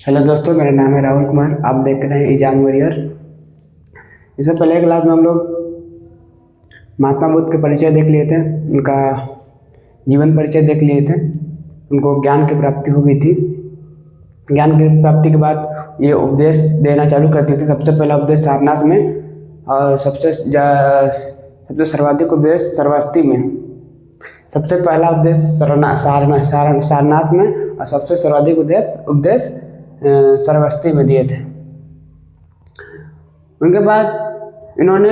Hello दोस्तों, मेरा नाम है राहुल कुमार। आप देख रहे हैं एग्जाम वॉरियर। इससे पहले क्लास में हम लोग महात्मा बुद्ध के परिचय देख लिए थे, उनका जीवन परिचय देख लिए थे, उनको ज्ञान की प्राप्ति हो गई थी। ज्ञान की प्राप्ति के बाद ये उपदेश देना चालू करते थे। सबसे पहला उपदेश सारनाथ में और सबसे सर्वाधिक उपदेश श्रावस्ती में। सबसे पहला उपदेश सारनाथ में और सबसे सर्वाधिक उपदेश श्रावस्ती में दिए थे। उनके बाद इन्होंने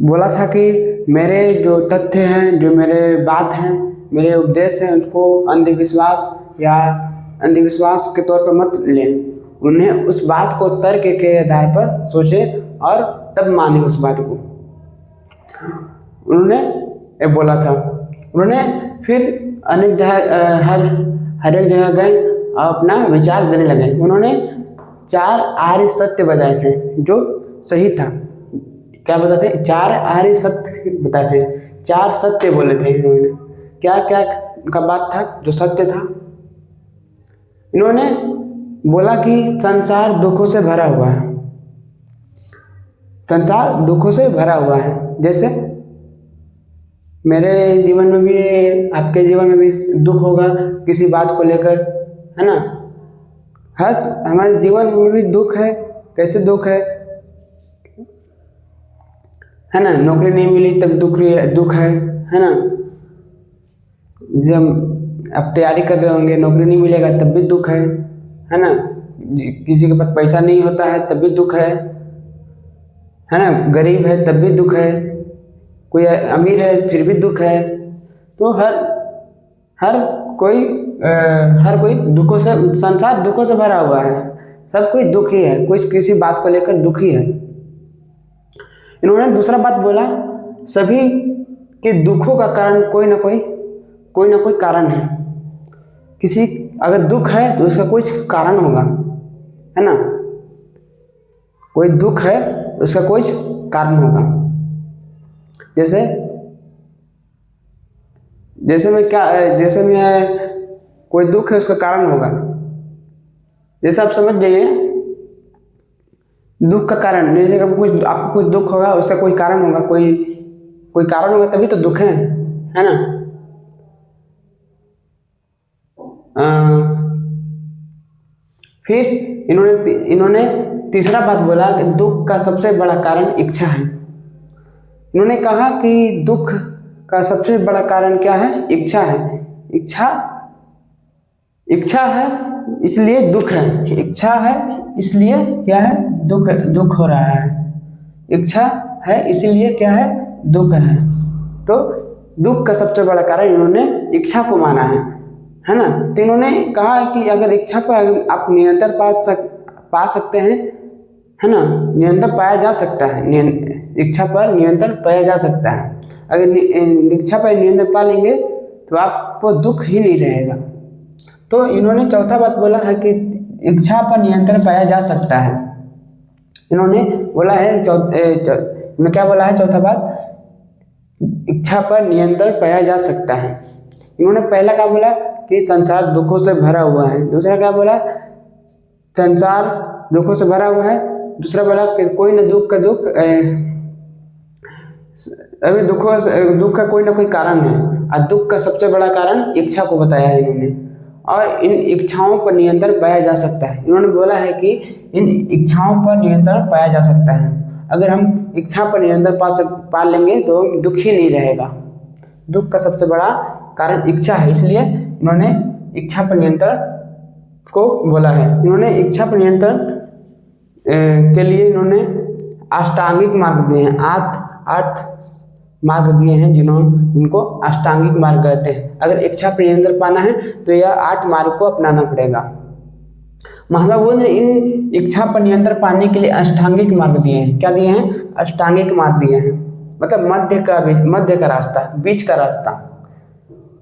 बोला था कि मेरे जो तथ्य हैं, जो मेरे बात हैं, मेरे उपदेश हैं, उसको अंधविश्वास के तौर पर मत लें। उन्हें उस बात को तर्क के आधार पर सोचें और तब माने उस बात को। उन्होंने ये बोला था। उन्होंने फिर अनेक हर एक जगह गए और अपना विचार देने लगे। उन्होंने 4 आर्य सत्य बताए थे जो सही था। क्या बताते थे? 4 आर्य सत्य बताए थे। 4 सत्य बोले थे इन्होंने। क्या क्या उनका बात था जो सत्य था? इन्होंने बोला कि संसार दुखों से भरा हुआ है। संसार दुखों से भरा हुआ है। जैसे मेरे जीवन में भी, आपके जीवन में भी दुख होगा किसी बात को लेकर, है ना। हर हमारे जीवन में भी दुख है। कैसे दुख है ना। नौकरी नहीं मिली तब दुख है ना। जब आप तैयारी कर रहे होंगे, नौकरी नहीं मिलेगा तब भी दुख है ना। किसी के पास पैसा नहीं होता है तब भी दुख है ना। गरीब है तब भी दुख है। कोई अमीर है फिर भी दुख है। तो हर कोई दुखों से, संसार दुखों से भरा हुआ है। सब कोई दुखी है, कोई किसी बात को लेकर दुखी है। इन्होंने दूसरा बात बोला, सभी के दुखों का कारण कोई ना कोई कारण है। किसी अगर दुख है तो उसका कुछ कारण होगा, है ना। कोई दुख है तो उसका कुछ कारण होगा। जैसे मैं कोई दुख है उसका कारण होगा। जैसे आप समझ जाइए, दुख का कारण, जैसे आपको कुछ दुख होगा उसका कोई कारण होगा। कोई कारण होगा तभी तो दुख है ना। फिर इन्होंने तीसरा बात बोला कि दुख का सबसे बड़ा कारण इच्छा है। इन्होंने कहा कि दुख का सबसे बड़ा कारण क्या है? इच्छा है। इच्छा है इसलिए दुख है। इच्छा है इसलिए क्या है? दुख हो रहा है। इच्छा है इसलिए क्या है? दुख है। तो दुख का सबसे बड़ा कारण इन्होंने इच्छा को माना है ना। तो इन्होंने कहा कि अगर इच्छा पर आप नियंत्रण पा सकते हैं, है ना। नियंत्रण पाया जा सकता है। इच्छा पर नियंत्रण पाया जा सकता है। अगर इच्छा पर नियंत्रण पा लेंगे तो आपको दुख ही नहीं रहेगा। तो इन्होंने चौथा बात बोला है कि इच्छा पर नियंत्रण पाया जा सकता है। इन्होंने बोला है क्या बोला है चौथा बात? इच्छा पर नियंत्रण पाया जा सकता है। इन्होंने पहला क्या बोला कि संसार दुखों से भरा हुआ है। दूसरा क्या बोला? संसार दुखों से भरा हुआ है। दूसरा बोला कि कोई न दुख का दुख, अभी दुख का कोई ना कोई कारण है। और दुख का सबसे बड़ा कारण इच्छा को बताया है इन्होंने। और इन इच्छाओं पर नियंत्रण पाया जा सकता है। इन्होंने बोला है कि इन इच्छाओं पर नियंत्रण पाया जा सकता है। अगर हम इच्छा पर नियंत्रण पा लेंगे तो दुख ही नहीं रहेगा। दुख का सबसे बड़ा कारण इच्छा है, इसलिए इन्होंने इच्छा पर नियंत्रण को बोला है। इन्होंने इच्छा पर नियंत्रण के लिए इन्होंने अष्टांगिक मार्ग दिए हैं। 8 मार्ग दिए हैं जिनको अष्टांगिक मार्ग कहते हैं। अगर इच्छा पर नियंत्रण पाना है तो यह 8 मार्ग को अपनाना पड़ेगा। महात्मा बुद्ध ने इन इच्छा पर नियंत्रण पाने के लिए अष्टांगिक मार्ग दिए हैं। क्या दिए हैं? अष्टांगिक मार्ग दिए हैं। मतलब मध्य का रास्ता, बीच का रास्ता।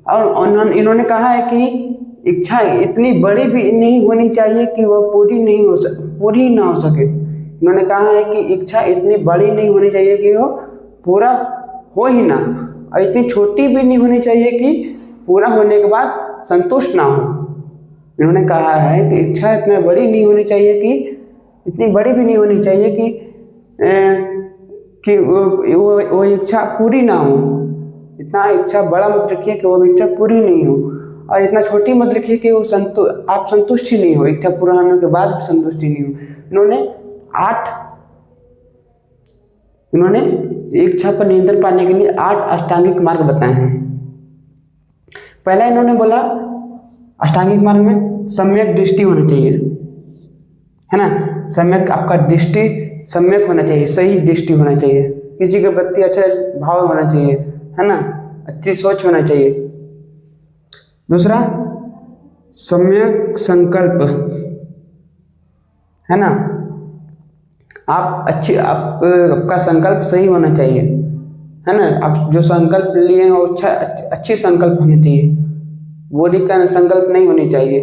और इन्होंने कहा है कि इच्छा इतनी बड़ी भी नहीं होनी चाहिए कि वह पूरी ना हो सके। इन्होंने कहा है कि इच्छा इतनी बड़ी नहीं होनी चाहिए कि वो पूरा हो ही ना, और इतनी छोटी भी नहीं होनी चाहिए कि पूरा होने के बाद संतुष्ट ना हो। इन्होंने कहा है कि इच्छा इतना बड़ी नहीं होनी चाहिए कि इतनी बड़ी भी नहीं होनी चाहिए कि वो इच्छा पूरी ना हो। इतना इच्छा बड़ा मत रखिए कि वो इच्छा पूरी नहीं हो, और इतना छोटी मत रखिए कि वो आप संतुष्ट ही नहीं हो, इच्छा पूरा होने के बाद भी संतुष्टि नहीं हो। इन्होंने इच्छा पर नियंत्रण पाने के लिए 8 अष्टांगिक मार्ग बताए हैं। पहला इन्होंने बोला अष्टांगिक मार्ग में सम्यक दृष्टि होनी चाहिए, है ना। सम्यक, आपका दृष्टि सम्यक होना चाहिए, सही दृष्टि होना चाहिए, किसी के प्रति अच्छा भाव होना चाहिए, है ना, अच्छी सोच होना चाहिए। दूसरा सम्यक संकल्प, है ना, आपका संकल्प सही होना चाहिए, है ना। आप जो संकल्प लिए हैं वो अच्छी संकल्प होनी चाहिए, बोली का संकल्प नहीं होनी चाहिए।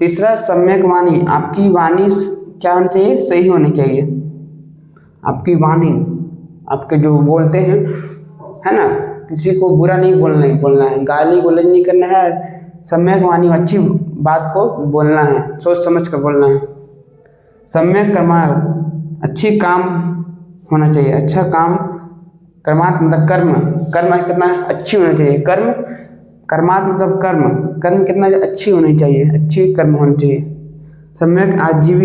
तीसरा सम्यक वाणी, आपकी वाणी क्या होनी चाहिए, सही होनी चाहिए। आपकी वाणी, आपके जो बोलते हैं, है ना, किसी को बुरा नहीं बोलना है, गाली गलौज नहीं करना है, सम्यक वाणी, अच्छी बात को बोलना है, सोच समझ कर बोलना है। सम्यक कर्मार्थ, अच्छी काम होना चाहिए, अच्छा काम, कर्मार्थ मतलब कर्म कितना अच्छी होनी चाहिए, कर्मार्थ मतलब कर्म कितना अच्छी होनी चाहिए, अच्छी कर्म होनी चाहिए। सम्यक आजीव,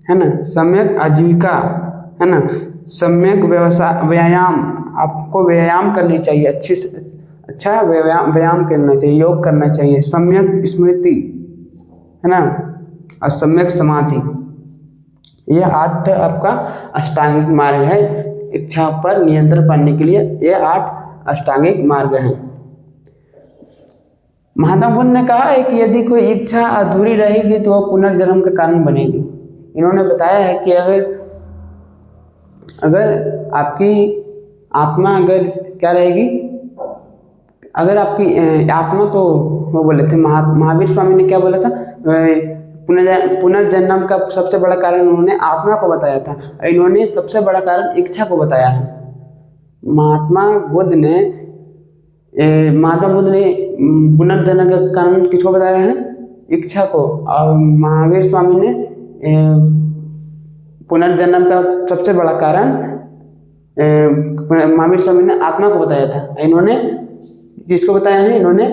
है ना, सम्यक आजीविका, है ना, सम्यक व्यायाम, आपको व्यायाम करनी चाहिए, अच्छा व्यायाम करना चाहिए, योग करना चाहिए। सम्यक स्मृति, है ना, और सम्यक समाधि। ये 8 आपका अष्टांगिक मार्ग है, इच्छा पर नियंत्रण पाने के लिए ये 8 अष्टांगिक मार्ग हैं। महात्मा बुद्ध ने कहा है कि यदि कोई इच्छा अधूरी रहेगी तो वह पुनर्जन्म का कारण बनेगी। इन्होंने बताया है कि अगर आपकी आत्मा अगर क्या रहेगी, अगर आपकी आत्मा, तो वो बोले थे महावीर स्वामी ने क्या बोला था, पुनर्जन्म का सबसे बड़ा कारण उन्होंने आत्मा को बताया था, इन्होंने सबसे बड़ा कारण इच्छा को बताया है। महात्मा बुद्ध ने पुनर्जन्म का कारण किसको बताया है, इच्छा को, और महावीर स्वामी ने पुनर्जन्म का सबसे बड़ा कारण महावीर स्वामी ने आत्मा को बताया था। इन्होंने किसको बताया है, इन्होंने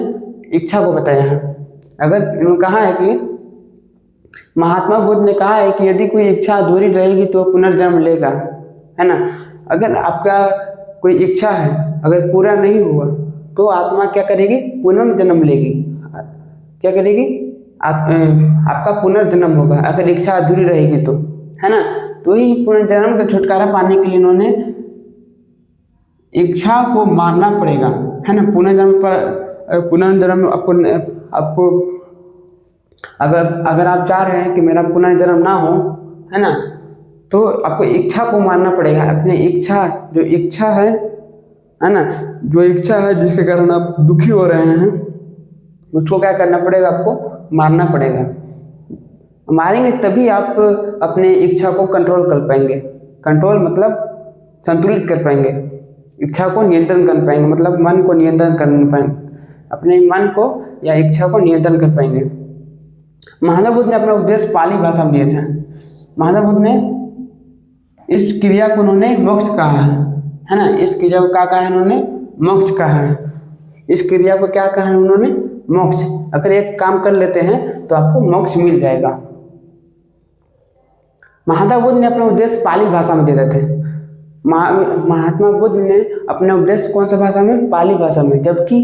इच्छा को बताया है। अगर इन्होंने कहा है कि महात्मा बुद्ध ने कहा है कि यदि कोई इच्छा अधूरी रहेगी तो पुनर्जन्म लेगा, है ना। अगर आपका कोई इच्छा है अगर पूरा नहीं हुआ तो आत्मा क्या करेगी, पुनर्जन्म लेगी। क्या करेगी, आपका पुनर्जन्म होगा अगर इच्छा अधूरी रहेगी तो, है ना। तो ही पुनर्जन्म का छुटकारा पाने के लिए इन्होंने इच्छा को मारना पड़ेगा, है ना। पुनर्जन्म आपको अगर आप चाह रहे हैं कि मेरा पुनर्जन्म ना हो, है ना, तो आपको इच्छा को मारना पड़ेगा। अपनी इच्छा, जो इच्छा है ना, जो इच्छा है जिसके कारण आप दुखी हो रहे हैं, उसको क्या करना पड़ेगा, आपको मारना पड़ेगा। मारेंगे तभी आप अपने इच्छा को कंट्रोल कर पाएंगे। कंट्रोल मतलब संतुलित कर पाएंगे, इच्छा को नियंत्रण कर पाएंगे, मतलब मन को नियंत्रण कर पाएंगे, अपने मन को या इच्छा को नियंत्रण कर पाएंगे। महात्मा बुद्ध ने अपना उपदेश पाली भाषा में दिए थे। महात्मा बुद्ध ने इस क्रिया को उन्होंने मोक्ष कहा है ना, इस क्रिया को क्या कहा है उन्होंने, मोक्ष कहा है। इस क्रिया को क्या कहा है उन्होंने, मोक्ष। अगर एक काम कर लेते हैं तो आपको मोक्ष मिल जाएगा। महात्मा बुद्ध ने अपना उपदेश पाली भाषा में देते थे। महात्मा बुद्ध ने अपना उपदेश कौन सा भाषा में, पाली भाषा में, जबकि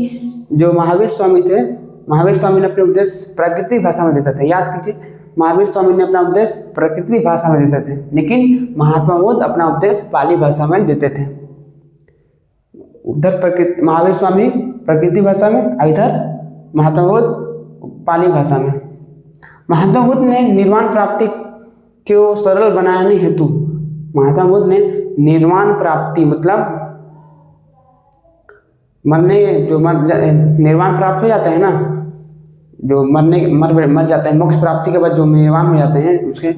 जो महावीर स्वामी थे, महावीर स्वामी ने अपने उपदेश प्राकृतिक भाषा में देते थे। याद कीजिए, महावीर स्वामी ने अपना उपदेश प्राकृतिक भाषा में देते थे, लेकिन महात्मा बुद्ध अपना उपदेश पाली भाषा में देते थे। उधर महावीर स्वामी प्रकृति भाषा में, इधर महात्मा बुद्ध पाली भाषा में। महात्मा बुद्ध ने निर्वाण प्राप्ति को सरल बनाने हेतु, महात्मा बुद्ध ने निर्वाण प्राप्ति मतलब निर्वाण प्राप्त हो जाता है ना, जो मर जाता है, मोक्ष प्राप्ति के बाद जो निर्वाण हो जाते हैं, उसके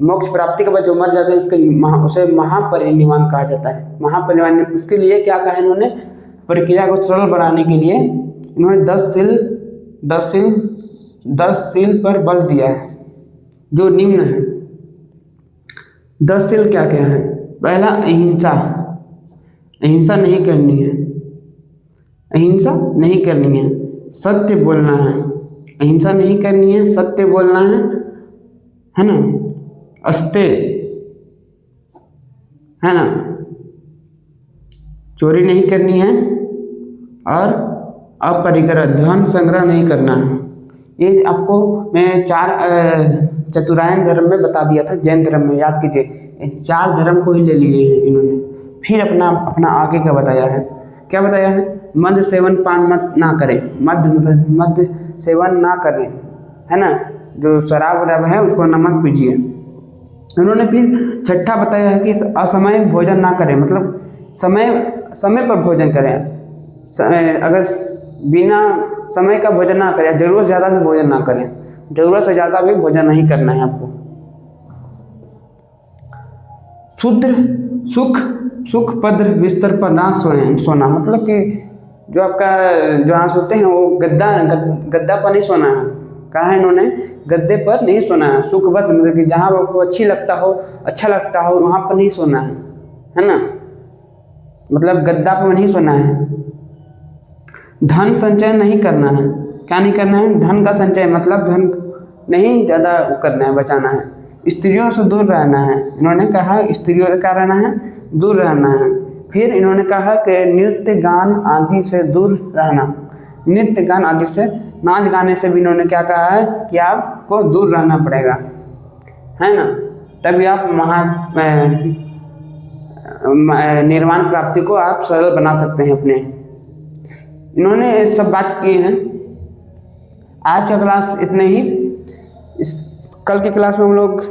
मोक्ष प्राप्ति के बाद जो मर जाते हैं उसे महापरिनिर्वाण कहा जाता है। महापरिनिर्वाण, उसके लिए क्या कहा है इन्होंने, प्रक्रिया को सरल बनाने के लिए इन्होंने 10 सील पर बल दिया है, जो निम्न है। 10 सील क्या क्या है? पहला, अहिंसा, अहिंसा नहीं करनी है, अहिंसा नहीं करनी है। सत्य बोलना है, अहिंसा नहीं करनी है, सत्य बोलना है ना। अस्ते, है ना, चोरी नहीं करनी है। और अपरिग्रह, धन संग्रह नहीं करना है। ये आपको मैं 4 चतुरायन धर्म में बता दिया था, जैन धर्म में, याद कीजिए। 4 धर्म को ही ले लिए हैं इन्होंने। फिर अपना आगे का बताया है। क्या बताया है? मद्य सेवन पान मत ना करें, मद्य सेवन ना करें, है ना। जो शराब वराब है उसको नमक पीजिए। उन्होंने फिर छठा बताया है कि असमय भोजन ना करें, मतलब समय पर भोजन करें। अगर बिना समय का भोजन ना करें, जरूरत से ज़्यादा भी भोजन ना करें, जरूरत से ज़्यादा भी भोजन नहीं करना है आपको। सुख पद्र बिस्तर पर ना सोना, मतलब कि जो आपका जहाँ सोते हैं वो गद्दा पर नहीं सोना है। कहा है इन्होंने, गद्दे पर नहीं सोना है। सुखबद्ध मतलब कि जहाँ आपको अच्छा लगता हो वहाँ पर नहीं सोना है ना, मतलब गद्दा पर नहीं सोना है। धन संचय नहीं करना है। क्या नहीं करना है? धन का संचय, मतलब धन नहीं ज़्यादा करना है, बचाना है। स्त्रियों से दूर रहना है। इन्होंने कहा स्त्रियों से क्या रहना है? दूर रहना है। फिर इन्होंने कहा कि नृत्य गान आदि से दूर रहना। नृत्य गान आदि से, नाच गाने से भी इन्होंने क्या कहा है कि आपको दूर रहना पड़ेगा, है ना। तभी आप निर्वाण प्राप्ति को आप सरल बना सकते हैं अपने। इन्होंने ये सब बात की हैं। आज का क्लास इतने ही। कल की क्लास में हम लोग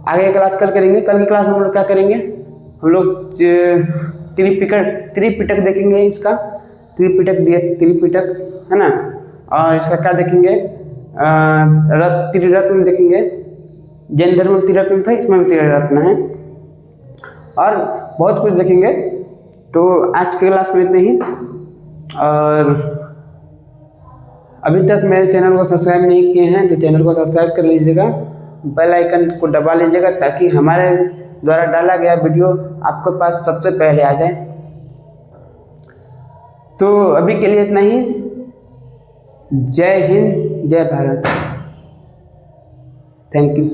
आगे क्लास कल करेंगे। कल की क्लास में हम लोग क्या करेंगे? हम लोग त्रिपिटक देखेंगे। इसका त्रिपिटक है ना। और इसका क्या देखेंगे? त्रिरत्न देखेंगे। जैन धर्म में त्रिरत्न था, इसमें भी त्रिरत्न है, और बहुत कुछ देखेंगे। तो आज की क्लास में इतने ही। और अभी तक मेरे चैनल को सब्सक्राइब नहीं किए हैं तो चैनल को सब्सक्राइब कर लीजिएगा, बेल आइकन को दबा लीजिएगा, ताकि हमारे द्वारा डाला गया वीडियो आपके पास सबसे पहले आ जाए। तो अभी के लिए इतना ही। जय हिंद, जय भारत। Thank you.